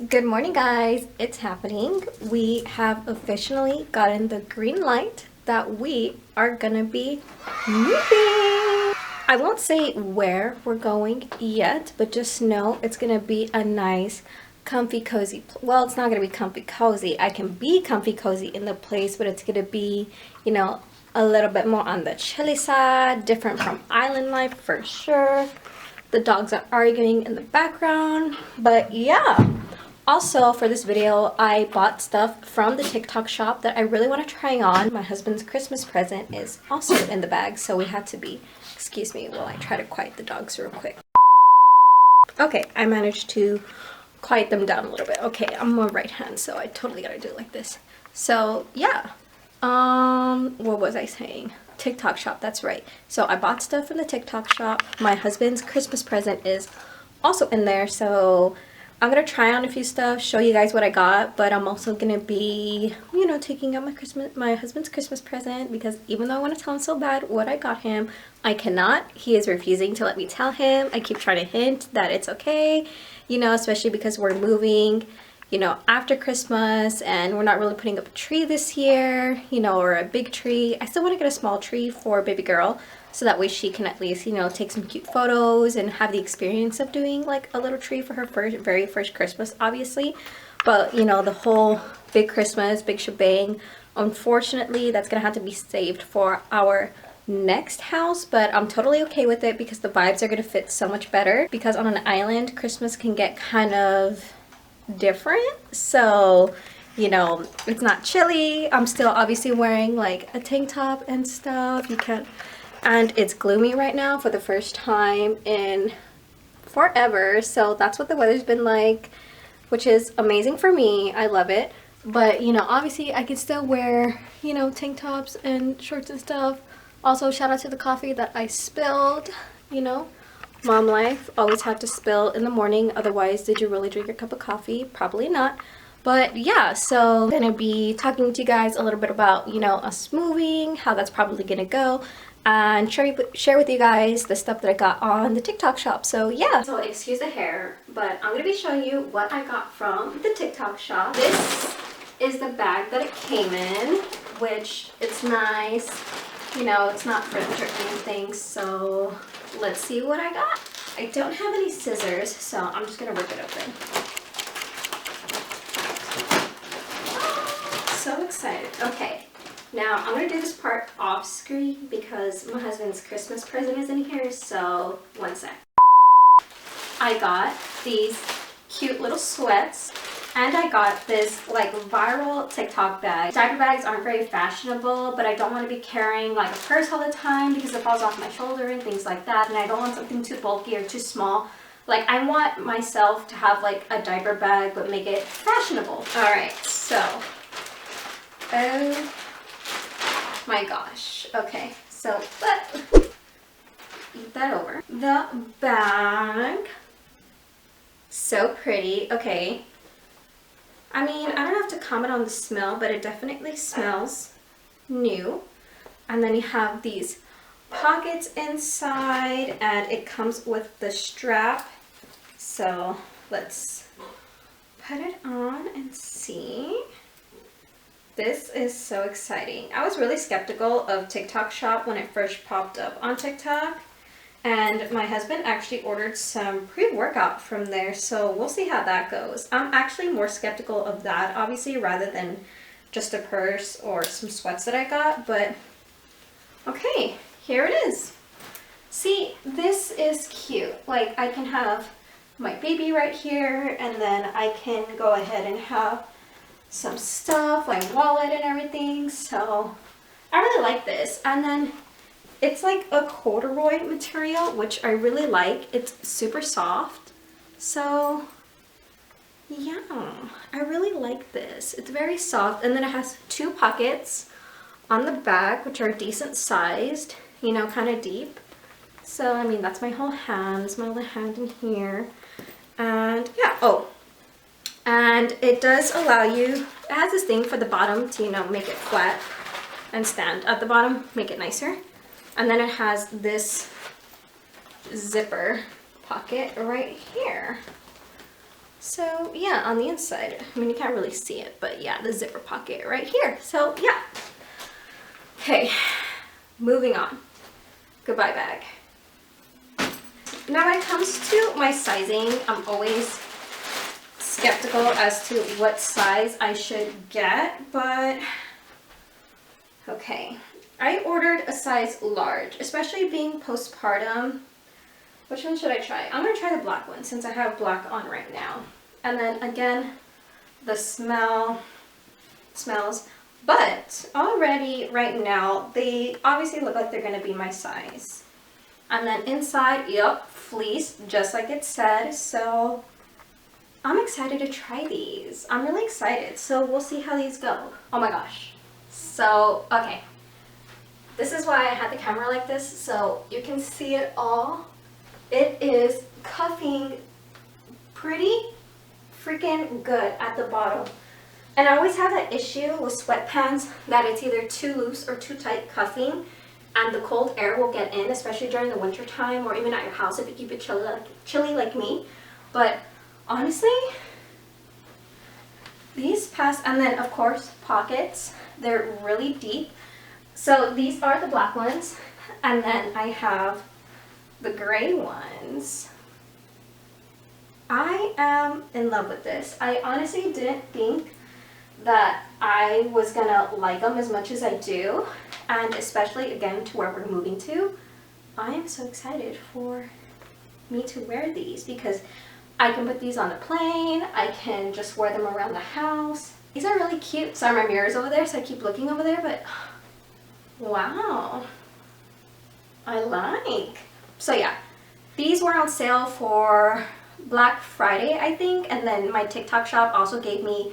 Good morning, guys. It's happening. We have officially gotten the green light that we are gonna be moving. I won't say where we're going yet, but just know it's gonna be a nice comfy cozy well, it's not gonna be comfy cozy. I can be comfy cozy in the place, but it's gonna be, a little bit more on the chilly side, different from island life for sure. The dogs are arguing in the background, but yeah. Also, for this video, I bought stuff from the TikTok shop that I really want to try on. My husband's Christmas present is also in the bag, so we had to be, excuse me while I try to quiet the dogs real quick. Okay, I managed to quiet them down a little bit. Okay, I'm more right hand, so I totally gotta do it like this. So yeah, what was I saying? TikTok shop, that's right. So I bought stuff from the TikTok shop. My husband's Christmas present is also in there, so I'm gonna try on a few stuff, show you guys what I got, but I'm also gonna be, taking out my husband's Christmas present, because even though I want to tell him so bad what I got him, I cannot. He is refusing to let me tell him. I keep trying to hint that it's okay, especially because we're moving, after Christmas, and we're not really putting up a tree this year, or a big tree. I still want to get a small tree for baby girl, so that way she can at least, take some cute photos and have the experience of doing like a little tree for her very first Christmas, obviously. But, the whole big Christmas, big shebang, unfortunately, that's going to have to be saved for our next house. But I'm totally okay with it because the vibes are going to fit so much better. Because on an island, Christmas can get kind of different. So, it's not chilly. I'm still obviously wearing like a tank top and stuff. And it's gloomy right now for the first time in forever. So that's what the weather's been like, which is amazing for me. I love it. But, obviously I can still wear, tank tops and shorts and stuff. Also, shout out to the coffee that I spilled, Mom life. Always have to spill in the morning. Otherwise, did you really drink your cup of coffee? Probably not. But yeah, so I'm gonna be talking to you guys a little bit about, us moving, how that's probably gonna go, and share with you guys the stuff that I got on the TikTok shop. So yeah. So excuse the hair, but I'm gonna be showing you what I got from the TikTok shop. This is the bag that it came in, which it's nice. It's not ripped or anything, so let's see what I got. I don't have any scissors, so I'm just gonna rip it open. So excited. Okay, now I'm gonna do this part off screen because my husband's Christmas present is in here, so one sec. I got these cute little sweats, and I got this like viral TikTok bag. Diaper bags aren't very fashionable, but I don't want to be carrying like a purse all the time because it falls off my shoulder and things like that, and I don't want something too bulky or too small. Like, I want myself to have like a diaper bag but make it fashionable. All right, so oh my gosh. Okay, so eat that over. The bag, so pretty. Okay, I mean, I don't have to comment on the smell, but it definitely smells new. And then you have these pockets inside, and it comes with the strap. So let's put it on and see. This is so exciting. I was really skeptical of TikTok shop when it first popped up on TikTok. And my husband actually ordered some pre-workout from there, so we'll see how that goes. I'm actually more skeptical of that, obviously, rather than just a purse or some sweats that I got. But okay, here it is. See, this is cute. Like, I can have my baby right here, and then I can go ahead and have some stuff like wallet and everything. So I really like this. And then it's like a corduroy material, which I really like. It's super soft. So yeah, I really like this. It's very soft, and then it has two pockets on the back, which are decent sized, kind of deep. So I mean, that's my whole hand, my little hand in here. And yeah, oh, and it does allow you, it has this thing for the bottom to, make it flat and stand at the bottom, make it nicer. And then it has this zipper pocket right here. So yeah, on the inside, I mean, you can't really see it, but yeah, the zipper pocket right here. So yeah. Okay, moving on. Goodbye bag. Now when it comes to my sizing, I'm always skeptical as to what size I should get, but okay. I ordered a size large, especially being postpartum. Which one should I try? I'm gonna try the black one since I have black on right now. And then again, the smells, but already right now, they obviously look like they're gonna be my size. And then inside, yep, fleece, just like it said. So I'm excited to try these. I'm really excited. So we'll see how these go. Oh my gosh. So, okay. This is why I had the camera like this, so you can see it all. It is cuffing pretty freaking good at the bottom. And I always have that issue with sweatpants that it's either too loose or too tight cuffing, and the cold air will get in, especially during the winter time or even at your house if you keep it chilly like me. But honestly, these pass, and then of course pockets, they're really deep. So these are the black ones, and then I have the gray ones. I am in love with this. I honestly didn't think that I was gonna like them as much as I do, and especially again to where we're moving to. I am so excited for me to wear these because I can put these on the plane, I can just wear them around the house. These are really cute. Sorry, my mirror's over there, so I keep looking over there, but wow, I like. So yeah, these were on sale for Black Friday, I think, and then my TikTok shop also gave me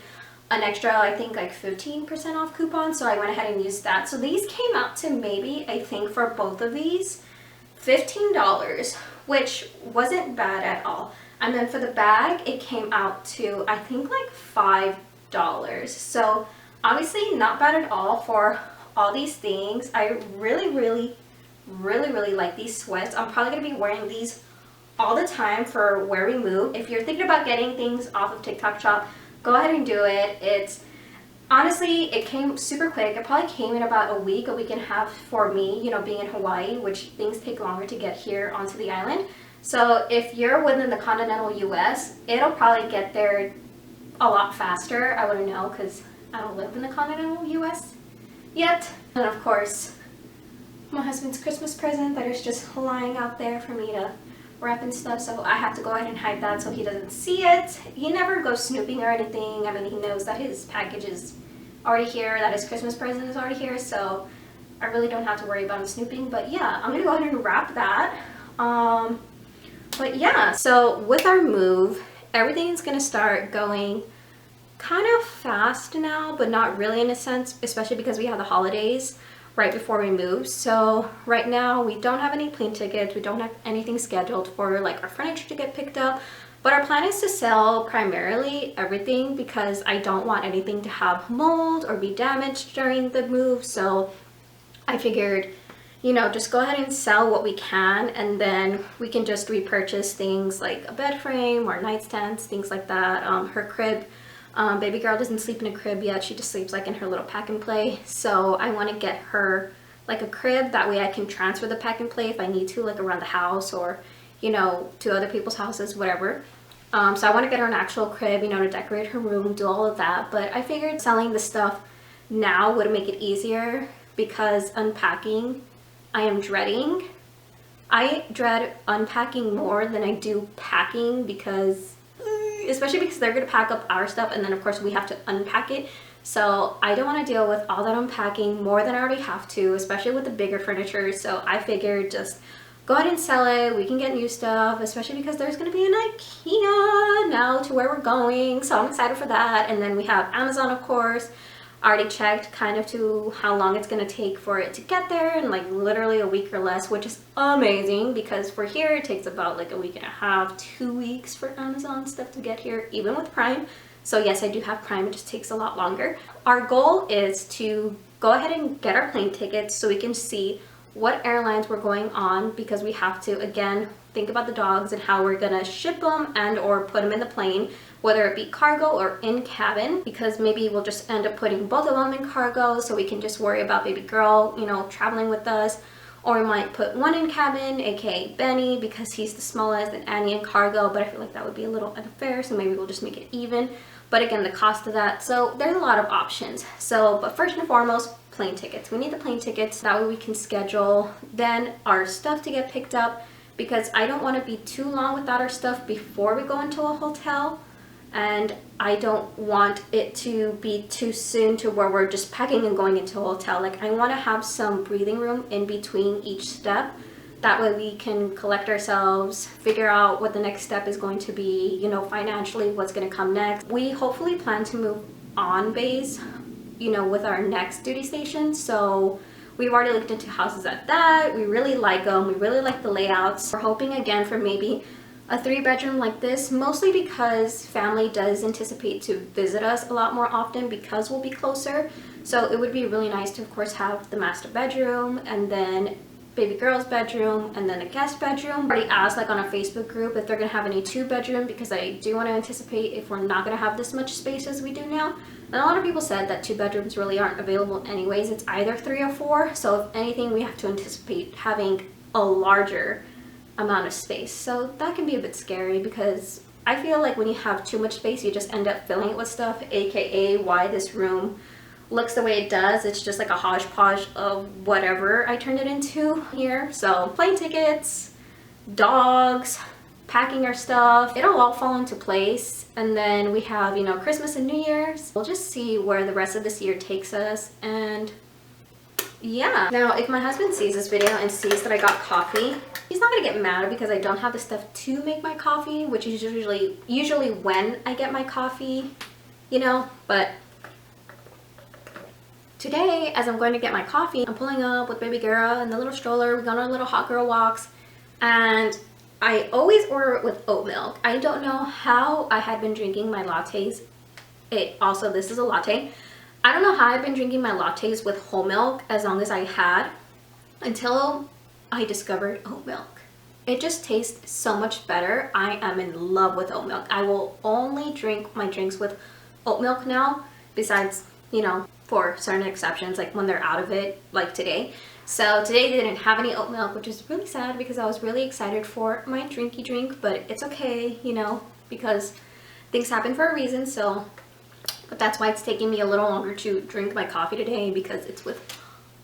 an extra, I think like 15% off coupon, so I went ahead and used that. So these came out to maybe, I think for both of these, $15, which wasn't bad at all. And then for the bag, it came out to, I think like $5. So obviously not bad at all for all these things. I really like these sweats. I'm probably gonna be wearing these all the time for where we move. If you're thinking about getting things off of TikTok shop, go ahead and do it. It's honestly, it came super quick. It probably came in about a week and a half for me, you know, being in Hawaii, which things take longer to get here onto the island. So if you're within the continental US, it'll probably get there a lot faster. I wouldn't know because I don't live in the continental US yet. And of course, my husband's Christmas present that is just lying out there for me to wrap and stuff, so I have to go ahead and hide that so he doesn't see it. He never goes snooping or anything. I mean, he knows that his package is already here, that his Christmas present is already here, so I really don't have to worry about him snooping. But yeah, I'm gonna go ahead and wrap that. But yeah, so with our move, everything's gonna start going kind of fast now, but not really in a sense, especially because we have the holidays right before we move. So right now we don't have any plane tickets, we don't have anything scheduled for like our furniture to get picked up, but our plan is to sell primarily everything because I don't want anything to have mold or be damaged during the move. So I figured, you know, just go ahead and sell what we can, and then we can just repurchase things like a bed frame or nightstands, things like that. Her crib, baby girl doesn't sleep in a crib yet. She just sleeps like in her little pack and play. So I want to get her like a crib. That way I can transfer the pack and play if I need to, like around the house or, you know, to other people's houses, whatever. So I want to get her an actual crib, you know, to decorate her room, do all of that. But I figured selling the stuff now would make it easier because unpacking, I am dreading. I dread unpacking more than I do packing because especially because they're going to pack up our stuff and then of course we have to unpack it. So I don't want to deal with all that unpacking more than I already have to, especially with the bigger furniture. So I figured just go ahead and sell it. We can get new stuff, especially because there's going to be an IKEA now to where we're going. So I'm excited for that. And then we have Amazon, of course. I already checked kind of to how long it's going to take for it to get there, and like literally a week or less, which is amazing because for here it takes about like a week and a half, 2 weeks for Amazon stuff to get here, even with Prime. So yes, I do have Prime, it just takes a lot longer. Our goal is to go ahead and get our plane tickets so we can see what airlines we're going on, because we have to again think about the dogs and how we're gonna ship them and or put them in the plane. whether it be cargo or in cabin, because maybe we'll just end up putting both of them in cargo so we can just worry about baby girl, you know, traveling with us. Or we might put one in cabin, aka Benny, because he's the smallest, and Annie in cargo, but I feel like that would be a little unfair, so maybe we'll just make it even. But again, the cost of that, so there's a lot of options. So, but first and foremost, plane tickets. We need the plane tickets, that way we can schedule then our stuff to get picked up, because I don't want to be too long without our stuff before we go into a hotel, and I don't want it to be too soon to where we're just packing and going into a hotel. Like, I want to have some breathing room in between each step. That way we can collect ourselves, figure out what the next step is going to be, you know, financially, what's going to come next. We hopefully plan to move on base, you know, with our next duty station. So we've already looked into houses at that. We really like them. We really like the layouts. We're hoping again for maybe a 3-bedroom like this, mostly because family does anticipate to visit us a lot more often because we'll be closer. So it would be really nice to, of course, have the master bedroom and then baby girl's bedroom and then a guest bedroom. I already asked like on a Facebook group if they're gonna have any 2-bedroom, because I do want to anticipate if we're not gonna have this much space as we do now. And a lot of people said that 2 bedrooms really aren't available anyways. It's either 3 or 4. So if anything, we have to anticipate having a larger amount of space. So that can be a bit scary, because I feel like when you have too much space, you just end up filling it with stuff, aka why this room looks the way it does. It's just like a hodgepodge of whatever I turned it into here. So plane tickets, dogs, packing our stuff, it'll all fall into place. And then we have, you know, Christmas and New Year's. We'll just see where the rest of this year takes us. And yeah. Now, if my husband sees this video and sees that I got coffee, he's not gonna get mad because I don't have the stuff to make my coffee, which is usually when I get my coffee, you know. But today, as I'm going to get my coffee, I'm pulling up with baby girl and the little stroller. We go on our little hot girl walks, and I always order it with oat milk. I don't know how I had been drinking my lattes. This is a latte. I don't know how I've been drinking my lattes with whole milk as long as I had, until I discovered oat milk. It just tastes so much better. I am in love with oat milk. I will only drink my drinks with oat milk now, besides, you know, for certain exceptions, like when they're out of it, like today. So today they didn't have any oat milk, which is really sad because I was really excited for my drinky drink, but it's okay, you know, because things happen for a reason. So, but that's why it's taking me a little longer to drink my coffee today, because it's with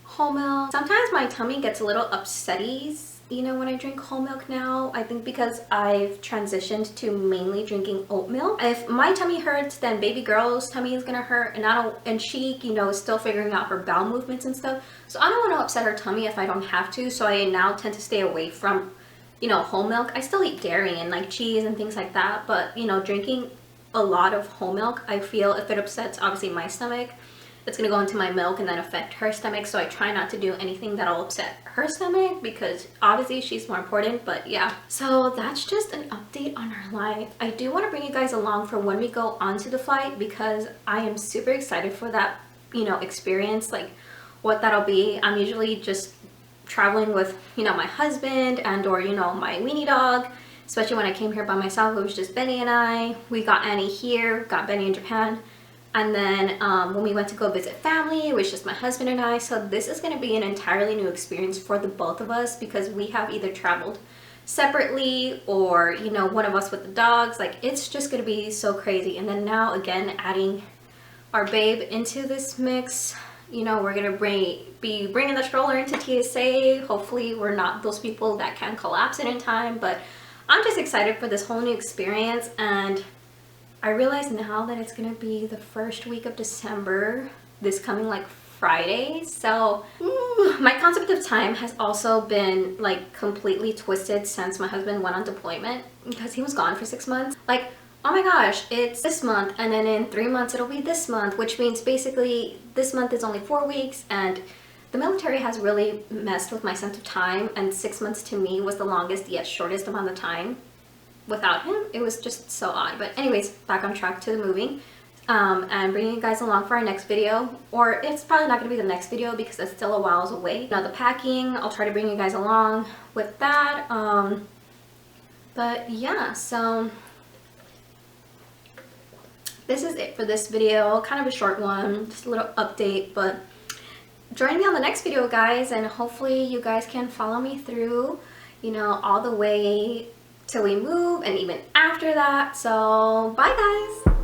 whole milk. Sometimes my tummy gets a little upsetty, you know, when I drink whole milk now. I think because I've transitioned to mainly drinking oat milk. If my tummy hurts, then baby girl's tummy is gonna hurt, and she, you know, is still figuring out her bowel movements and stuff. So I don't want to upset her tummy if I don't have to. So I now tend to stay away from, you know, whole milk. I still eat dairy and like cheese and things like that, but you know, drinking a lot of whole milk, I feel if it upsets obviously my stomach, it's gonna go into my milk and then affect her stomach. So I try not to do anything that'll upset her stomach, because obviously she's more important. But yeah, so that's just an update on our life. I do want to bring you guys along for when we go onto the flight, because I am super excited for that, you know, experience, like what that'll be. I'm usually just traveling with, you know, my husband and or, you know, my weenie dog. Especially when I came here by myself, it was just Benny and I. We got Annie here, got Benny in Japan. And then when we went to go visit family, it was just my husband and I. So this is going to be an entirely new experience for the both of us, because we have either traveled separately or, you know, one of us with the dogs. Like, it's just going to be so crazy. And then now again, adding our babe into this mix, you know, we're going to be bringing the stroller into TSA. Hopefully we're not those people that can collapse it in time, but I'm just excited for this whole new experience. And I realize now that it's gonna be the first week of December, this coming like Friday. So my concept of time has also been like completely twisted since my husband went on deployment, because he was gone for 6 months. Like, oh my gosh, it's this month, and then in 3 months it'll be this month, which means basically this month is only 4 weeks. And the military has really messed with my sense of time, and 6 months to me was the longest yet shortest amount of time. Without him, it was just so odd. But anyways, back on track to the moving, and bringing you guys along for our next video. Or it's probably not going to be the next video because it's still a whiles away. Now the packing, I'll try to bring you guys along with that. But yeah, so this is it for this video. Kind of a short one, just a little update, but join me on the next video, guys, and hopefully you guys can follow me through, you know, all the way till we move and even after that. So bye, guys.